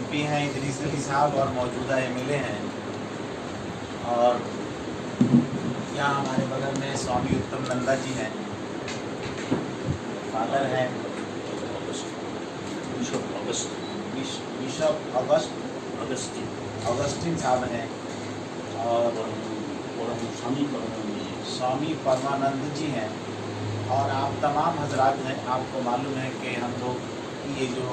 MP ہیں ادریس علی صاحب اور موجودہ MLA ہیں، اور یہاں ہمارے بغل میں سوامی اتم نندا جی ہیں، فادر ہیں بشپ اگسٹین صاحب ہیں، اور سوامی پرمانند جی ہیں، اور آپ تمام حضرات ہیں۔ آپ کو معلوم ہے کہ ہم لوگ کی یہ جو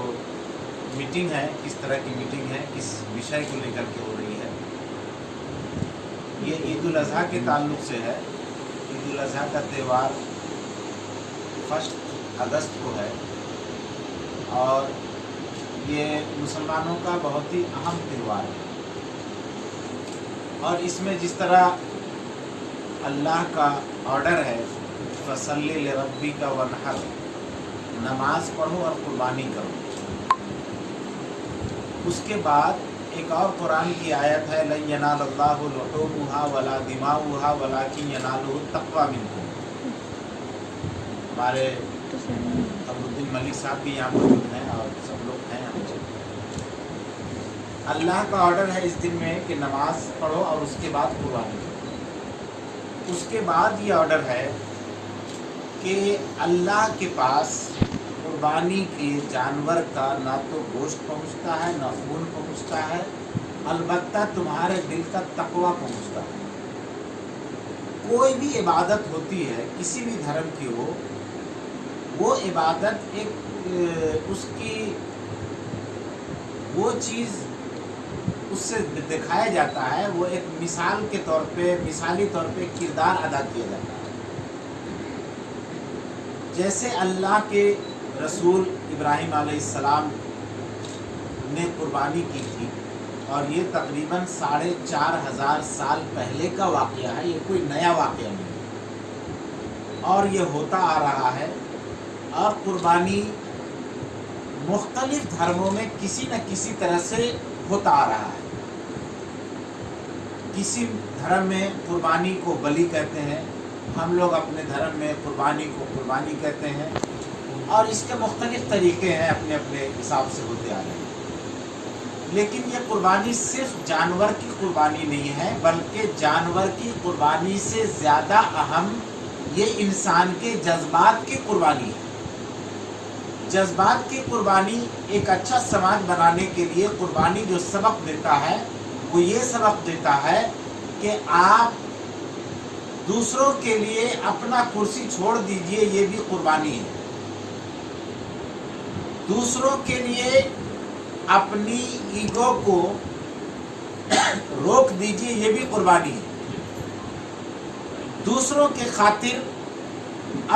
میٹنگ ہے کس طرح کی میٹنگ ہے، کس وشے کو لے کر کے ہو رہی ہے۔ یہ عید الاضحیٰ کے تعلق سے ہے۔ عید الاضحیٰ کا تہوار 1 اگست کو ہے، اور یہ مسلمانوں کا بہت ہی اہم تہوار ہے، اور اس میں جس طرح اللہ کا آرڈر ہے فَصَلِّ لِرَبِّكَ وَانْحَرْ، نماز پڑھو اور قربانی کرو۔ اس کے بعد ایک اور قرآن کی آیت ہے لَن يَنَالَ اللَّهُ لُحُومُهَا وَلَا دِمَاؤُهَا وَلَكِنْ يَنَالُهُ التَّقْوَىٰ مِنكُمْ۔ ہمارے ابوالدین ملک صاحب بھی یہاں موجود ہیں اور سب لوگ ہیں یہاں۔ اللہ کا آرڈر ہے اس دن میں کہ نماز پڑھو اور اس کے بعد قربانی کرو۔ اس کے بعد یہ آرڈر ہے کہ اللہ کے پاس قربانی کے جانور کا نہ تو گوشت پہنچتا ہے نہ خون پہنچتا ہے، البتہ تمہارے دل کا تقویٰ پہنچتا ہے۔ کوئی بھی عبادت ہوتی ہے کسی بھی دھرم کی ہو، وہ عبادت ایک اس کی وہ چیز اس سے دکھایا جاتا ہے، وہ ایک مثال کے طور پہ مثالی طور پہ کردار ادا کیا جاتا ہے۔ جیسے اللہ کے رسول ابراہیم علیہ السلام نے قربانی کی تھی، اور یہ تقریباً 4500 سال پہلے کا واقعہ ہے، یہ کوئی نیا واقعہ نہیں ہے، اور یہ ہوتا آ رہا ہے۔ اور قربانی مختلف دھرموں میں کسی نہ کسی طرح سے ہوتا آ رہا ہے۔ کسی دھرم میں قربانی کو بلی کہتے ہیں، ہم لوگ اپنے دھرم میں قربانی کو قربانی کہتے ہیں، اور اس کے مختلف طریقے ہیں، اپنے اپنے حساب سے ہوتے آ رہے ہیں۔ لیکن یہ قربانی صرف جانور کی قربانی نہیں ہے، بلکہ جانور کی قربانی سے زیادہ اہم یہ انسان کے جذبات کی قربانی ہے۔ جذبات کی قربانی ایک اچھا سماج بنانے کے لیے قربانی جو سبق دیتا ہے وہ یہ سبق دیتا ہے کہ آپ دوسروں کے لیے اپنا کرسی چھوڑ دیجئے، یہ بھی قربانی ہے۔ دوسروں کے لیے اپنی ایگو کو روک دیجئے، یہ بھی قربانی ہے۔ دوسروں کے خاطر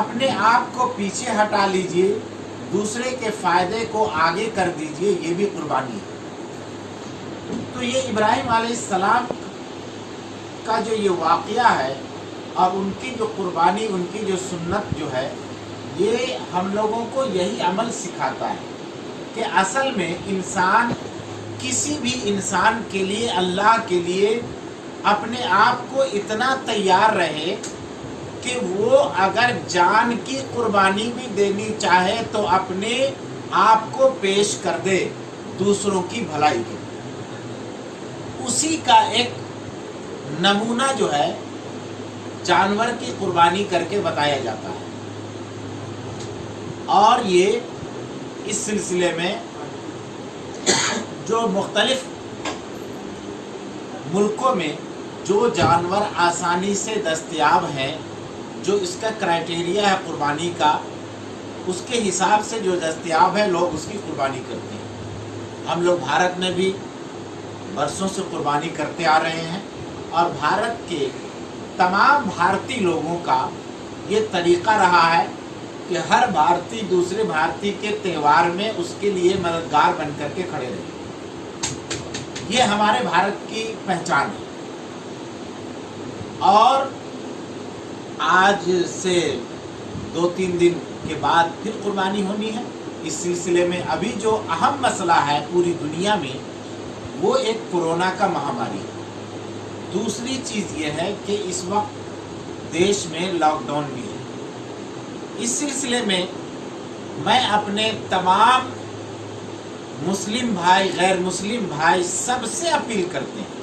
اپنے آپ کو پیچھے ہٹا لیجئے، دوسرے کے فائدے کو آگے کر دیجئے، یہ بھی قربانی ہے۔ تو یہ ابراہیم علیہ السلام کا جو یہ واقعہ ہے اور ان کی جو قربانی، ان کی جو سنت جو ہے، یہ ہم لوگوں کو یہی عمل سکھاتا ہے کہ اصل میں انسان کسی بھی انسان کے لیے، اللہ کے لیے اپنے آپ کو اتنا تیار رہے کہ وہ اگر جان کی قربانی بھی دینی چاہے تو اپنے آپ کو پیش کر دے دوسروں کی بھلائی کے۔ اسی کا ایک نمونہ جو ہے جانور کی قربانی کر کے بتایا جاتا ہے، اور یہ اس سلسلے میں جو مختلف ملکوں میں جو جانور آسانی سے دستیاب ہیں، جو اس کا کرائٹیریا ہے قربانی کا، اس کے حساب سے جو دستیاب ہے لوگ اس کی قربانی کرتے ہیں۔ ہم لوگ بھارت میں بھی برسوں سے قربانی کرتے آ رہے ہیں، اور بھارت کے تمام بھارتی لوگوں کا یہ طریقہ رہا ہے کہ ہر بھارتی دوسرے بھارتی کے تہوار میں اس کے لیے مددگار بن کر کے کھڑے رہے۔ یہ ہمارے بھارت کی پہچان ہے، اور آج سے 2-3 دن کے بعد پھر قربانی ہونی ہے۔ اس سلسلے میں ابھی جو اہم مسئلہ ہے پوری دنیا میں وہ ایک کورونا کا مہاماری ہے۔ دوسری چیز یہ ہے کہ اس وقت دیش میں لاک ڈاؤن بھی ہے۔ اس سلسلے میں میں اپنے تمام मुस्लिम भाई, गैर मुस्लिम भाई सबसे अपील करते हैं।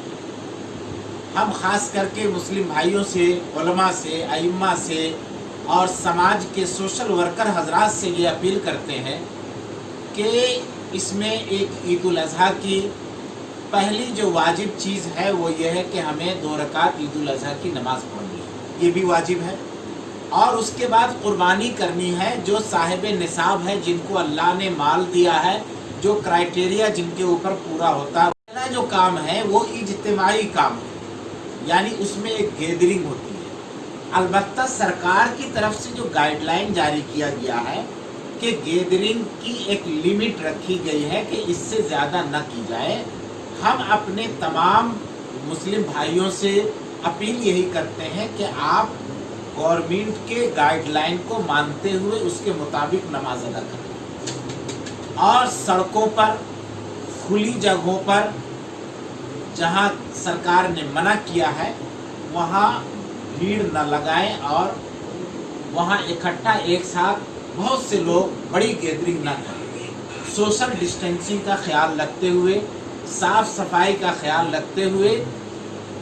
हम खास करके मुस्लिम भाइयों से, उलमा से, अइम्मा से और समाज के सोशल वर्कर हजरात से ये अपील करते हैं कि इसमें एक ईद उल अज़हा की पहली जो वाजिब चीज़ है वो ये है कि हमें 2 रकात ईद उल अज़हा की नमाज़ पढ़नी है, ये भी वाजिब है। और उसके बाद कुर्बानी करनी है जो साहिब निसाब है, जिनको अल्लाह ने माल दिया है, जो क्राइटेरिया जिनके ऊपर पूरा होता है। पहला जो काम है वो इज्तिमाई काम है, यानी उसमें एक गैदरिंग होती है। अलबत्ता सरकार की तरफ से जो गाइडलाइन जारी किया गया है कि गैदरिंग की एक लिमिट रखी गई है कि इससे ज़्यादा न की जाए। हम अपने तमाम मुस्लिम भाइयों से अपील यही करते हैं कि आप गवर्नमेंट के गाइडलाइन को मानते हुए उसके मुताबिक नमाज अदा करें और सड़कों पर, खुली जगहों पर जहां सरकार ने मना किया है वहां भीड़ न लगाएं और वहां इकट्ठा एक साथ बहुत से लोग बड़ी गैदरिंग न करें। सोशल डिस्टेंसिंग का ख्याल रखते हुए, साफ सफाई का ख्याल रखते हुए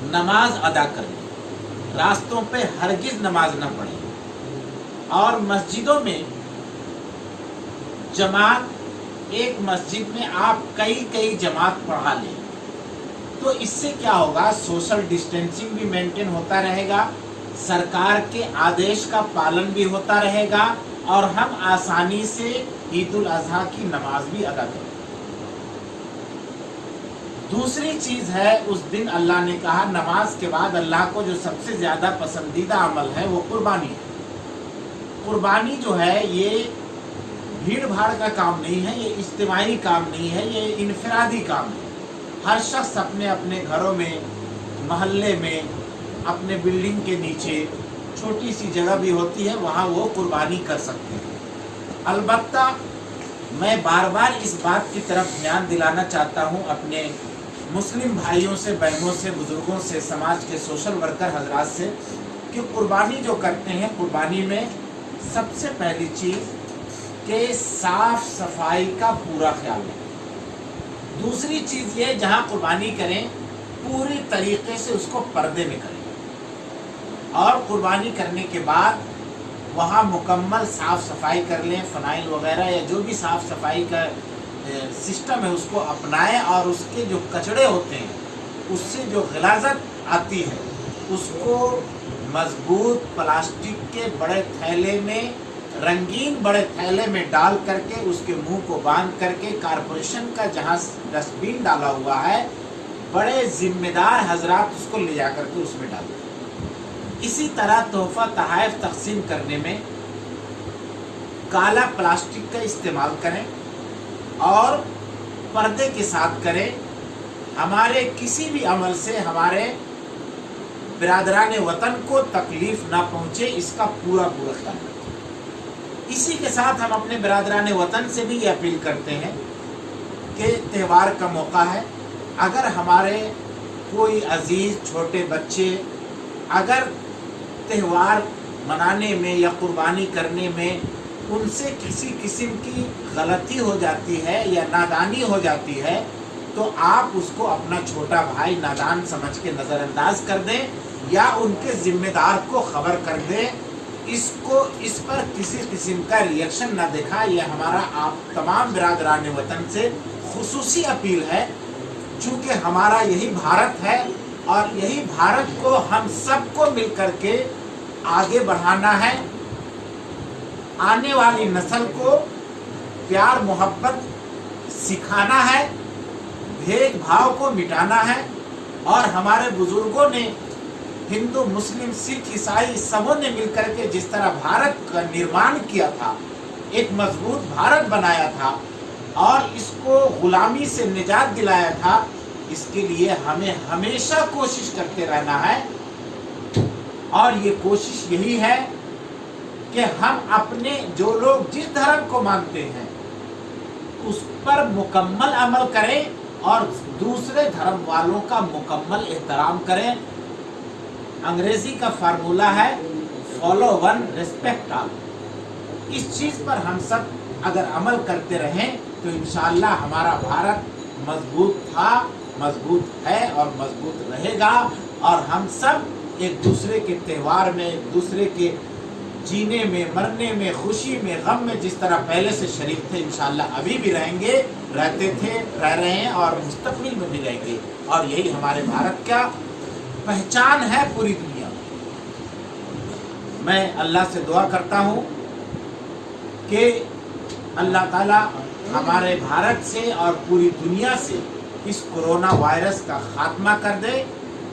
नमाज अदा करें। रास्तों पे हरगिज नमाज न पढ़ें। और मस्जिदों में जमात, एक मस्जिद में आप कई जमात पढ़ा लें तो इससे क्या होगा, सोशल डिस्टेंसिंग भी मेंटेन होता रहेगा, सरकार के आदेश का पालन भी होता रहेगा और हम आसानी से ईद उल अज़हा की नमाज भी अदा करें। दूसरी चीज है, उस दिन अल्लाह ने कहा नमाज के बाद अल्लाह को जो सबसे ज्यादा पसंदीदा अमल है वो कुर्बानी है। कुर्बानी जो है ये भीड़ भाड़ का काम नहीं है, ये इज्तिमाई काम नहीं है, ये इनफरादी काम है। हर शख्स अपने अपने घरों में, मोहल्ले में, अपने बिल्डिंग के नीचे छोटी सी जगह भी होती है, वहाँ वो कुर्बानी कर सकते हैं। अलबत्ता मैं बार बार इस बात की तरफ ध्यान दिलाना चाहता हूँ अपने मुस्लिम भाइयों से, बहनों से, बुजुर्गों से, समाज के सोशल वर्कर हजरात से कि कुर्बानी जो करते हैं, कुर्बानी में सबसे पहली चीज़ कि साफ सफाई का पूरा ख्याल रखें। दूसरी चीज़ ये, जहाँ कुर्बानी करें पूरी तरीके से उसको पर्दे में करें और कुर्बानी करने के बाद वहाँ मुकम्मल साफ़ सफाई कर लें, फ़नाइल वगैरह या जो भी साफ़ सफाई का सिस्टम है उसको अपनाएं और उसके जो कचड़े होते हैं उससे जो गिलाज़त आती है उसको मजबूत प्लास्टिक के बड़े थैले में, रंगीन बड़े थैले में डाल करके उसके मुंह को बांध करके, कारपोरेशन का जहाँ डस्टबिन डाला हुआ है बड़े जिम्मेदार हजरात उसको ले जा करके उसमें डालें। इसी तरह तोहफा तहाइफ तकसीम करने में काला प्लास्टिक का इस्तेमाल करें और पर्दे के साथ करें। हमारे किसी भी अमल से हमारे बिरादरान वतन को तकलीफ ना पहुँचे, इसका पूरा ख्याल रखें। इसी के साथ हम अपने बिरादरान वतन से भी ये अपील करते हैं कि त्यौहार का मौका है, अगर हमारे कोई अजीज़ छोटे बच्चे अगर त्यौहार मनाने में या कुर्बानी करने में उनसे किसी किस्म की गलती हो जाती है या नादानी हो जाती है तो आप उसको अपना छोटा भाई नादान समझ के नज़रअंदाज कर दें या उनके ज़िम्मेदार को ख़बर कर दें। इस पर किसी किस्म का रिएक्शन ना दिखा, ये हमारा आप तमाम बिरादरान वतन से खुसूसी अपील है। चूँकि हमारा यही भारत है और यही भारत को हम सबको मिल कर के आगे बढ़ाना है। आने वाली नस्ल को प्यार मोहब्बत सिखाना है, भेदभाव को मिटाना है। और हमारे बुजुर्गों ने, हिंदू मुस्लिम सिख ईसाई सबों ने मिलकर के जिस तरह भारत का निर्माण किया था, एक मजबूत भारत बनाया था और इसको गुलामी से निजात दिलाया था, इसके लिए हमें हमेशा कोशिश करते रहना है। और ये कोशिश यही है कि हम अपने, जो लोग जिस धर्म को मानते हैं उस पर मुकम्मल अमल करें और दूसरे धर्म वालों का मुकम्मल एहतराम करें। अंग्रेजी का फार्मूला है फॉलो वन रिस्पेक्ट ऑल। इस चीज़ पर हम सब अगर अमल करते रहें तो इंशाअल्लाह हमारा भारत मजबूत था, मजबूत है और मजबूत रहेगा। और हम सब एक दूसरे के त्यौहार में, एक दूसरे के जीने में, मरने में, खुशी में, गम में जिस तरह पहले से शरीक थे, इंशाअल्लाह अभी भी रहेंगे, रहते थे, रह रहे हैं और मुस्तकबिल में भी रहेंगे। और यही हमारे भारत का पहचान है पूरी दुनिया में। मैं अल्लाह से दुआ करता हूँ कि अल्लाह ताला हमारे भारत से और पूरी दुनिया से इस कोरोना वायरस का खात्मा कर दे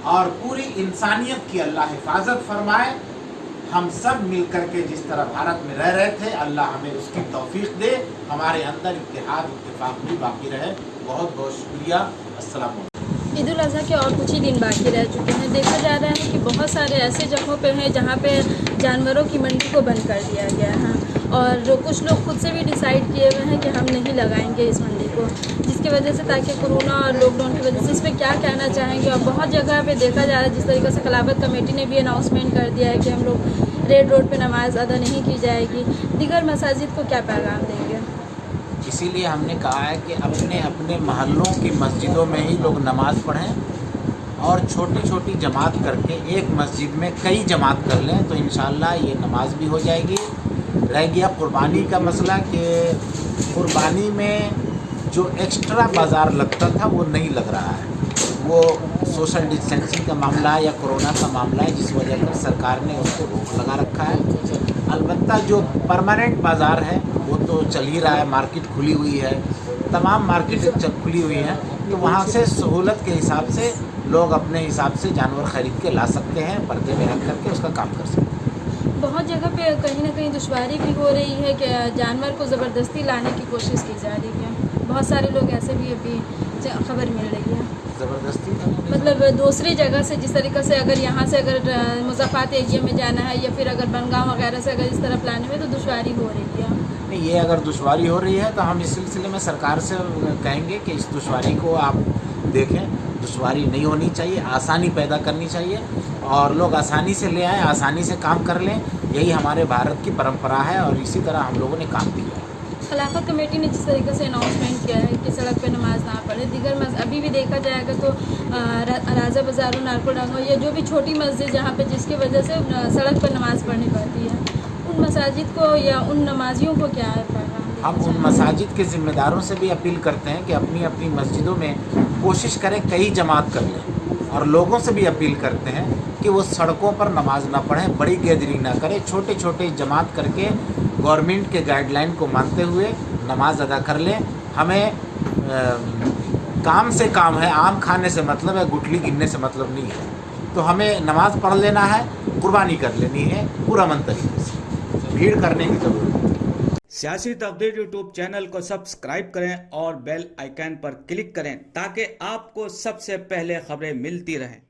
और पूरी इंसानियत की अल्लाह हिफाजत फरमाए। हम सब मिलकर के जिस तरह भारत में रह रहे थे, अल्लाह हमें उसकी तौफीक दे, हमारे अंदर इत्तेहाद इत्तेफाक भी बाकी रहे। बहुत बहुत शुक्रिया। अस्सलाम वालेकुम। ईद उल अज़हा के और कुछ ही दिन बाकी रह चुके हैं। देखा जा रहा है कि बहुत सारे ऐसे जगहों पे हैं जहाँ पे जानवरों की मंडी को बंद कर दिया गया है और कुछ लोग खुद से भी डिसाइड किए हुए हैं कि हम नहीं लगाएंगे इस मंडी को, जिसकी वजह से ताकि कोरोना और लॉकडाउन की वजह से इस पर क्या कहना चाहेंगे। और बहुत जगह पे देखा जा रहा है जिस तरीके से खिलाफत कमेटी ने भी अनाउंसमेंट कर दिया है कि हम लोग रेड रोड पे नमाज अदा नहीं की जाएगी। दीगर मसाजिद को क्या पैगाम देंगे? इसीलिए हमने कहा है कि अपने अपने महल्लों की मस्जिदों में ही लोग नमाज़ पढ़ें और छोटी छोटी जमात करके एक मस्जिद में कई जमात कर लें तो इंशाअल्लाह ये नमाज भी हो जाएगी। रह गया कुर्बानी का मसला कि कुर्बानी में जो एक्स्ट्रा बाज़ार लगता था वो नहीं लग रहा है। वो सोशल डिस्टेंसिंग का मामला है या कोरोना का मामला है जिस वजह पर सरकार ने उसको रोक लगा रखा है। अलबत्ता जो परमानेंट बाज़ार है वो तो चल ही रहा है, मार्केट खुली हुई है, तमाम मार्केट खुली हुई है कि वहाँ से सहूलत के हिसाब से लोग अपने हिसाब से जानवर ख़रीद के ला सकते हैं, पर्दे में रख करके उसका काम कर सकते हैं। बहुत जगह पे कहीं ना कहीं दुश्वारी भी हो रही है कि जानवर को ज़बरदस्ती लाने की कोशिश की जा रही है। बहुत सारे लोग ऐसे भी अभी खबर मिल रही है ज़बरदस्ती मतलब दूसरी जगह से, जिस तरीके से अगर यहाँ से अगर मुज़फ़्फ़राबाद एरिया में जाना है या फिर अगर बनगांव वगैरह से अगर इस तरफ लाने में तो दुश्वारी हो रही है। नहीं, ये अगर दुश्वारी हो रही है तो हम इस सिलसिले में सरकार से कहेंगे कि इस दुश्वारी को आप देखें। दुश्वारी नहीं होनी चाहिए, आसानी पैदा करनी चाहिए और लोग आसानी से ले आएँ, आसानी से काम कर लें। यही हमारे भारत की परंपरा है और इसी तरह हम लोगों ने काम किया है। खिलाफत कमेटी ने जिस तरीके से अनाउंसमेंट किया है कि सड़क पे नमाज ना पढ़े, दीगर अभी भी देखा जाएगा तो राजा बाज़ार, नारकोडांगा या जो भी छोटी मस्जिद जहाँ पे जिसकी वजह से सड़क पर नमाज पढ़नी पड़ती है, उन मसाजिद को या उन नमाजियों को क्या है पैगाम? हम उन मसाजिद के ज़िम्मेदारों से भी अपील करते हैं कि अपनी अपनी मस्जिदों में कोशिश करें कई जमात कर लें और लोगों से भी अपील करते हैं कि वो सड़कों पर नमाज ना पढ़ें, बड़ी गैदरिंग ना करें, छोटे छोटे जमात करके गवर्नमेंट के गाइडलाइन को मानते हुए नमाज अदा कर लें। हमें काम से काम है, आम खाने से मतलब है, गुठली गिनने से मतलब नहीं है। तो हमें नमाज पढ़ लेना है, कुर्बानी कर लेनी है पूरा मन तरीके से, भीड़ करने की ज़रूरत है। सियासी तफदीर यूट्यूब चैनल को सब्सक्राइब करें और बेल आइकन पर क्लिक करें ताकि आपको सबसे पहले खबरें मिलती रहें।